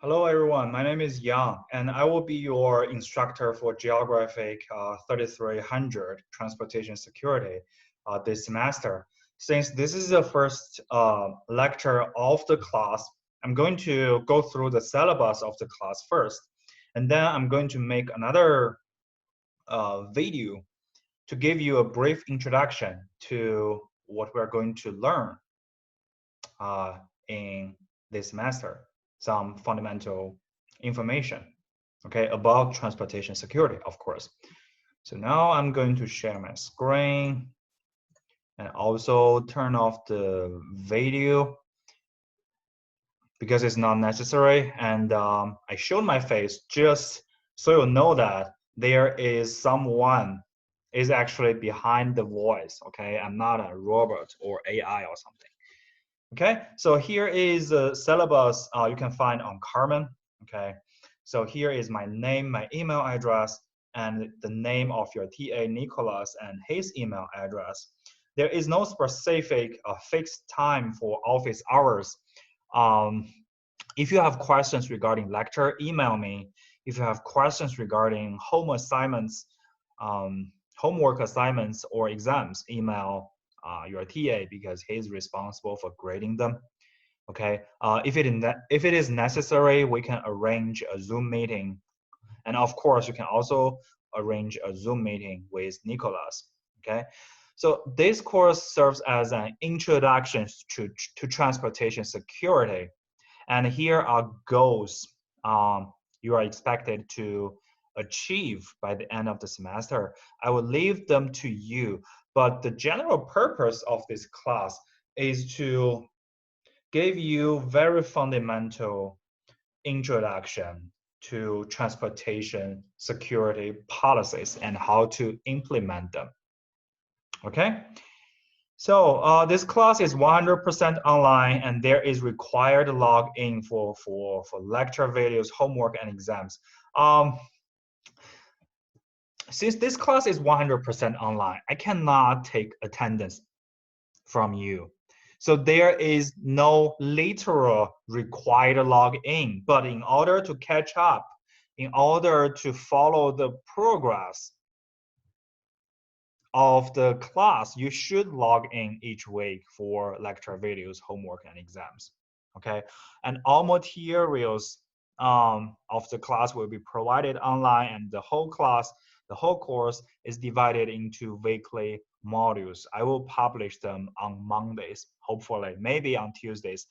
Hello everyone, my name is Yang and I will be your instructor for Geographic 3300 Transportation Security this semester. Since this is the first lecture of the class, I'm going to go through the syllabus of the class first, and then I'm going to make another video to give you a brief introduction to what we're going to learn in this semester, some fundamental information, okay, about transportation security, of course. So now I'm going to share my screen and also turn off the video because it's not necessary. And I showed my face just so you know that there is someone is actually behind the voice, okay? I'm not a robot or AI or something. Okay, so here is the syllabus you can find on Carmen. Okay, so here is my name, my email address, and the name of your TA, Nicholas, and his email address. There is no specific fixed time for office hours. If you have questions regarding lecture, email me. If you have questions regarding home assignments, homework assignments, or exams, email your TA because he's responsible for grading them. Okay. If it is necessary, we can arrange a Zoom meeting, and of course, you can also arrange a Zoom meeting with Nicholas. Okay. So this course serves as an introduction to transportation security, and here are goals you are expected to achieve by the end of the semester. I will leave them to you, but the general purpose of this class is to give you very fundamental introduction to transportation security policies and how to implement them. Okay? So this class is 100% online, and there is required login for lecture videos, homework, and exams. Since this class is 100% online, I cannot take attendance from you. So there is no literal required login, but in order to catch up, in order to follow the progress of the class, you should log in each week for lecture videos, homework, and exams. Okay, and all materials of the class will be provided online, and the whole course is divided into weekly modules. I will publish them on Mondays, hopefully, maybe on Tuesdays,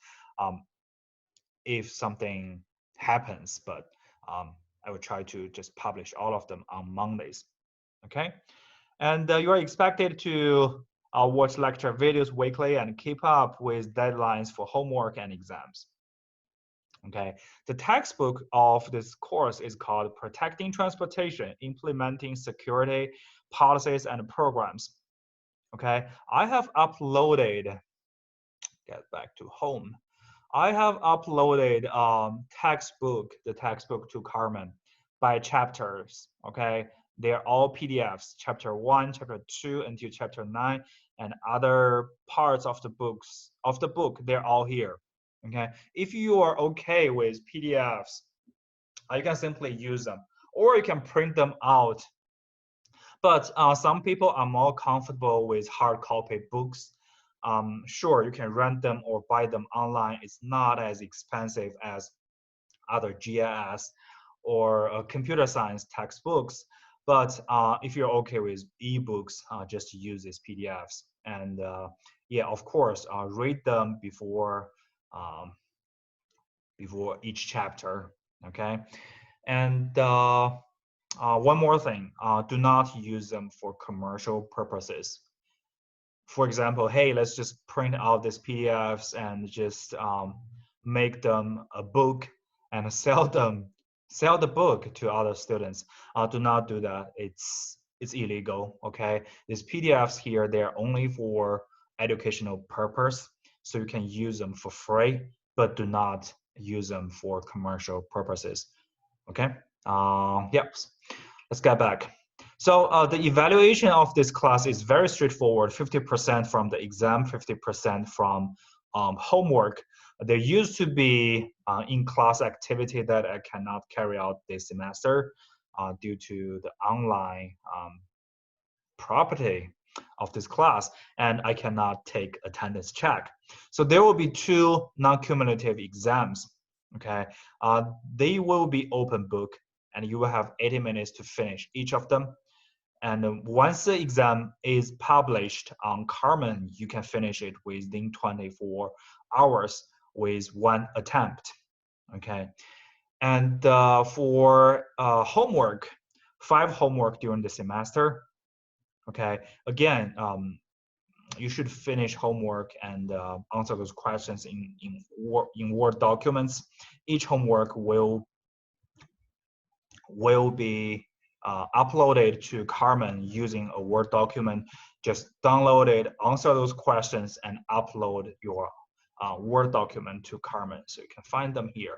if something happens, but I will try to just publish all of them on Mondays. Okay. And you are expected to watch lecture videos weekly and keep up with deadlines for homework and exams. Okay, the textbook of this course is called Protecting Transportation, Implementing Security Policies and Programs. Okay, I have uploaded, get back to home. I have uploaded the textbook to Carmen by chapters, okay? They're all PDFs, chapter 1, chapter 2, until chapter 9, and other parts of the book, they're all here, okay? If you are okay with PDFs, you can simply use them, or you can print them out. But some people are more comfortable with hard copy books. Sure, you can rent them or buy them online. It's not as expensive as other GIS or computer science textbooks. But if you're okay with ebooks, just use these PDFs. And yeah, of course, read them before each chapter. Okay, and one more thing: do not use them for commercial purposes. For example, hey, let's just print out these PDFs and just make them a book and sell the book to other students. Do not do that. It's illegal. Okay, these PDFs here, they're only for educational purpose, so you can use them for free, but do not use them for commercial purposes. Okay. Yep. Let's get back. So the evaluation of this class is very straightforward, 50% from the exam, 50% from homework. There used to be in-class activity that I cannot carry out this semester due to the online property of this class, and I cannot take attendance check. So there will be 2 non-cumulative exams. Okay, they will be open book, and you will have 80 minutes to finish each of them. And once the exam is published on Carmen, you can finish it within 24 hours with 1 attempt. Okay, and for homework, 5 homework during the semester. Okay, again, you should finish homework and answer those questions in Word documents. Each homework will be uploaded to Carmen using a Word document. Just download it, answer those questions, and upload your Word document to Carmen. So you can find them here.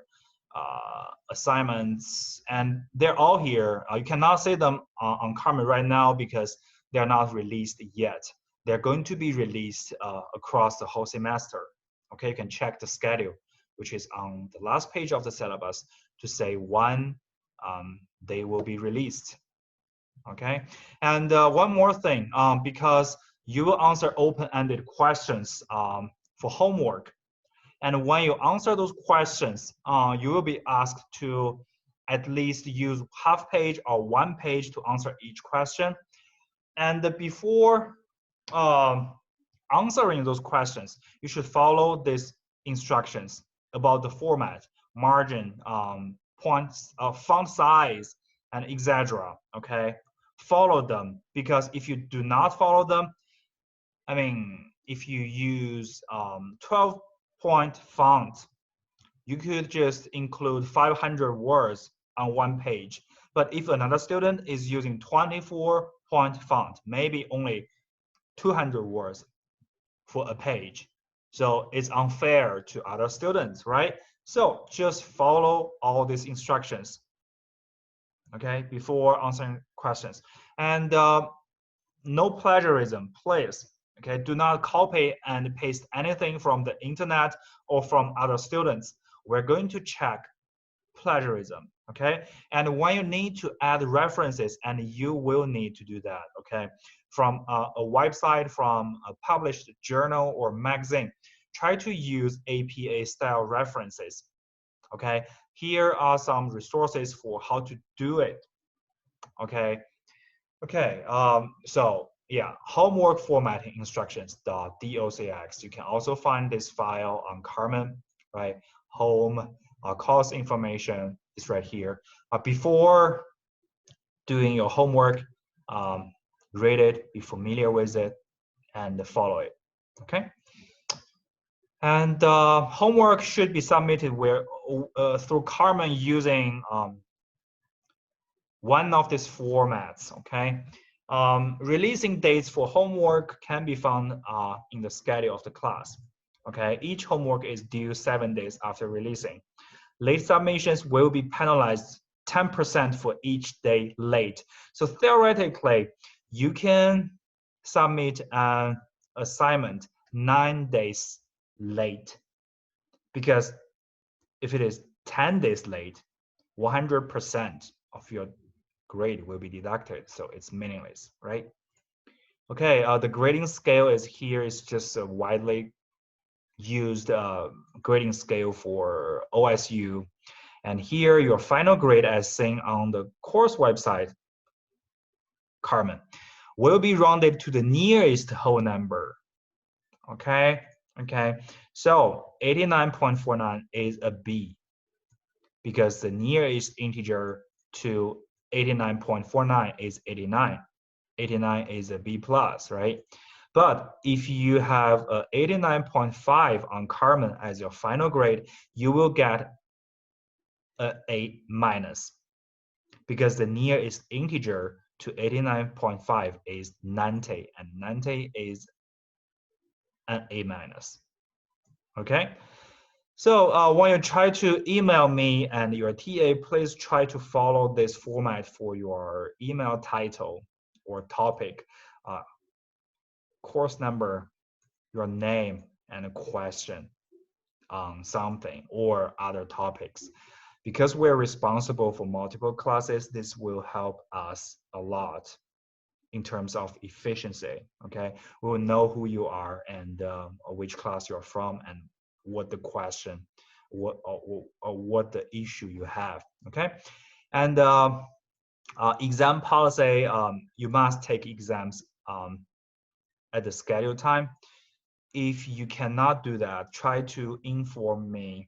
Assignments, and they're all here. You cannot see them on Carmen right now because they're not released yet. They're going to be released across the whole semester. Okay, you can check the schedule, which is on the last page of the syllabus, to say when they will be released. Okay, and one more thing, because you will answer open-ended questions for homework. And when you answer those questions, you will be asked to at least use half page or 1 page to answer each question. And before answering those questions, you should follow these instructions about the format, margin, points, font size, and etc. Okay, follow them, because if you do not follow them, I mean, if you use 12-point font, you could just include 500 words on 1 page. But if another student is using 24-point font, maybe only 200 words for a page. So it's unfair to other students, right? So just follow all these instructions, okay, before answering questions. And no plagiarism, please. Okay, do not copy and paste anything from the internet or from other students. We're going to check plagiarism, okay? And when you need to add references, and you will need to do that, okay, from a website, from a published journal or magazine, try to use APA style references, okay? Here are some resources for how to do it, okay? Okay, so yeah, homework formatting instructions.docx. You can also find this file on Carmen, right? Home, course information is right here. Before doing your homework, read it, be familiar with it, and follow it, okay? And homework should be submitted through Carmen using one of these formats, okay? Releasing dates for homework can be found in the schedule of the class, okay? Each homework is due 7 days after releasing. Late submissions will be penalized 10% for each day late. So theoretically, you can submit an assignment 9 days late, because if it is 10 days late, 100% of your grade will be deducted, so it's meaningless, right? Okay, the grading scale is here. It's just a widely used grading scale for OSU. And here, your final grade, as seen on the course website, Carmen, will be rounded to the nearest whole number. Okay, okay. So 89.49 is a B, because the nearest integer to 89.49 is 89. 89 is a B plus, right? But if you have a 89.5 on Carmen as your final grade, you will get a A minus, because the nearest integer to 89.5 is 90, and 90 is an A minus. Okay? So when you try to email me and your TA, please try to follow this format for your email title or topic, course number, your name, and a question. something or other topics. Because we're responsible for multiple classes, this will help us a lot in terms of efficiency. Okay, we will know who you are and which class you're from and what the question, or what the issue you have. Okay, and exam policy, you must take exams at the scheduled time. If you cannot do that, try to inform me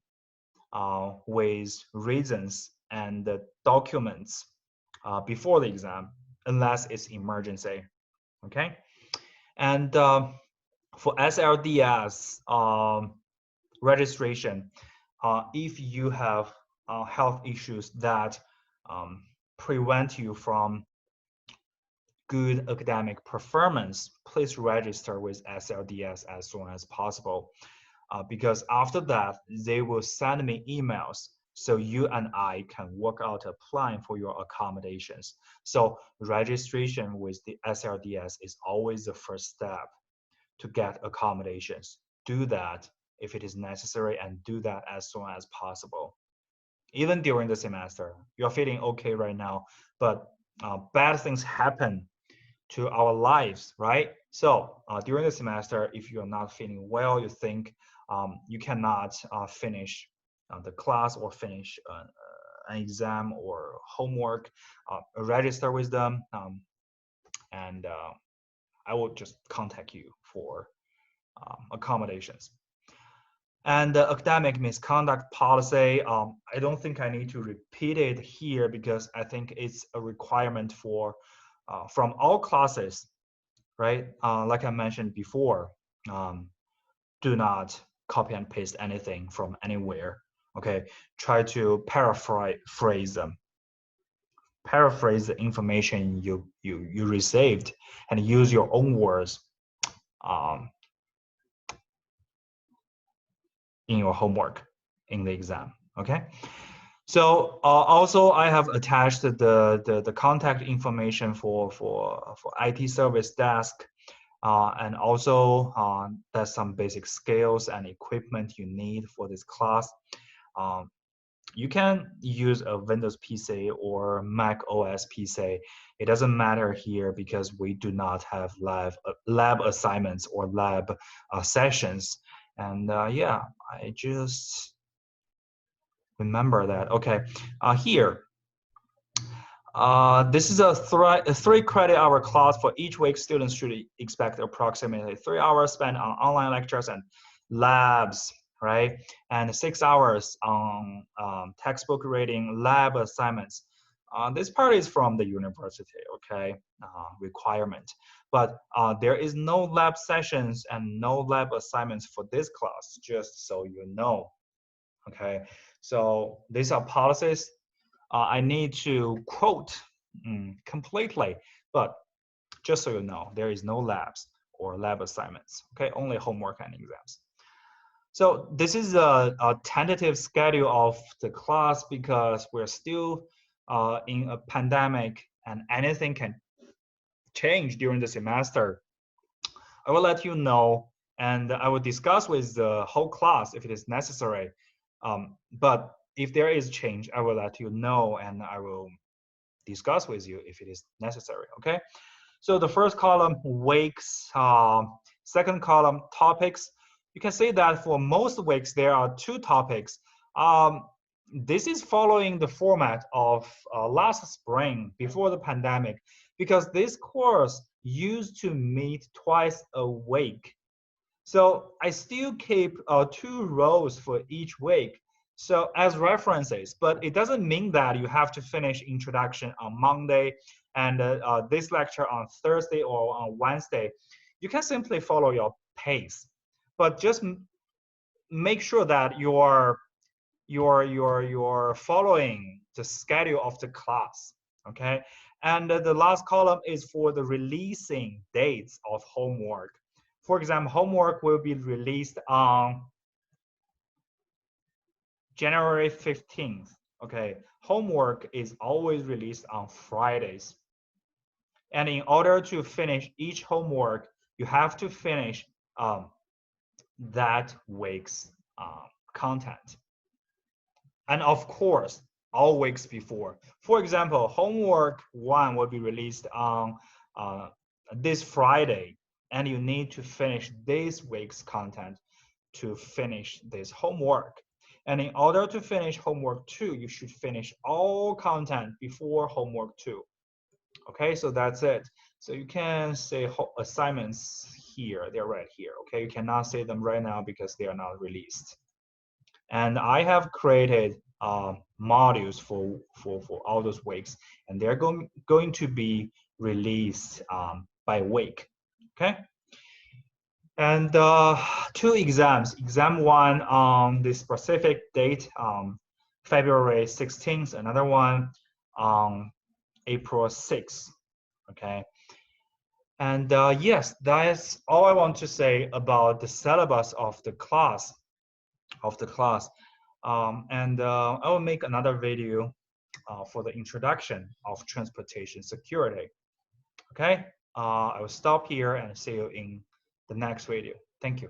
with reasons and the documents before the exam, unless it's emergency. Okay, and for SLDS registration, if you have health issues that prevent you from good academic performance, please register with SLDS as soon as possible. Because after that, they will send me emails so you and I can work out a plan for your accommodations. So registration with the SLDS is always the first step to get accommodations. Do that if it is necessary and do that as soon as possible. Even during the semester, you're feeling okay right now, but bad things happen to our lives, right? So during the semester, if you're not feeling well, you think you cannot finish the class or finish an exam or homework, register with them, and I will just contact you for accommodations. And the academic misconduct policy, I don't think I need to repeat it here because I think it's a requirement for from all classes, right? Like I mentioned before, do not copy and paste anything from anywhere. Okay, try to paraphrase them. Paraphrase the information you received and use your own words in your homework in the exam. Okay. So also I have attached the contact information for IT service desk, and also there's some basic skills and equipment you need for this class. You can use a Windows PC or Mac OS PC. It doesn't matter here because we do not have lab assignments or lab sessions. And yeah, I just remember that. Okay, here, this is a 3 credit hour class. For each week, students should expect approximately 3 hours spent on online lectures and labs, right? And 6 hours on textbook reading, lab assignments. This part is from the university, okay, requirement. But there is no lab sessions and no lab assignments for this class, just so you know, okay? So these are policies. I need to quote completely, but just so you know, there is no labs or lab assignments, okay? Only homework and exams. So this is a tentative schedule of the class because we're still in a pandemic and anything can change during the semester. I will let you know and I will discuss with the whole class if it is necessary. But if there is change, I will let you know and I will discuss with you if it is necessary, okay? So the first column, weeks, second column, topics. You can see that for most weeks, there are 2 topics. This is following the format of last spring before the pandemic, because this course used to meet twice a week. So I still keep 2 rows for each week. So as references, but it doesn't mean that you have to finish introduction on Monday and this lecture on Thursday or on Wednesday. You can simply follow your pace, but just make sure that you're following the schedule of the class, okay? And the last column is for the releasing dates of homework. For example, homework will be released on January 15th, okay? Homework is always released on Fridays. And in order to finish each homework, you have to finish that week's content. And of course, all weeks before. For example, homework 1 will be released on this Friday, and you need to finish this week's content to finish this homework. And in order to finish homework 2, you should finish all content before homework 2. Okay, so that's it. So you can say assignments here, they're right here. Okay, you cannot say them right now because they are not released. And I have created modules for all those weeks, and they're going to be released by week. Okay. And 2 exams. Exam 1 on the specific date, February 16th. Another one on April 6th. Okay. And yes, that's all I want to say about the syllabus of the class. And I will make another video for the introduction of transportation security. Okay, I will stop here and see you in the next video. Thank you.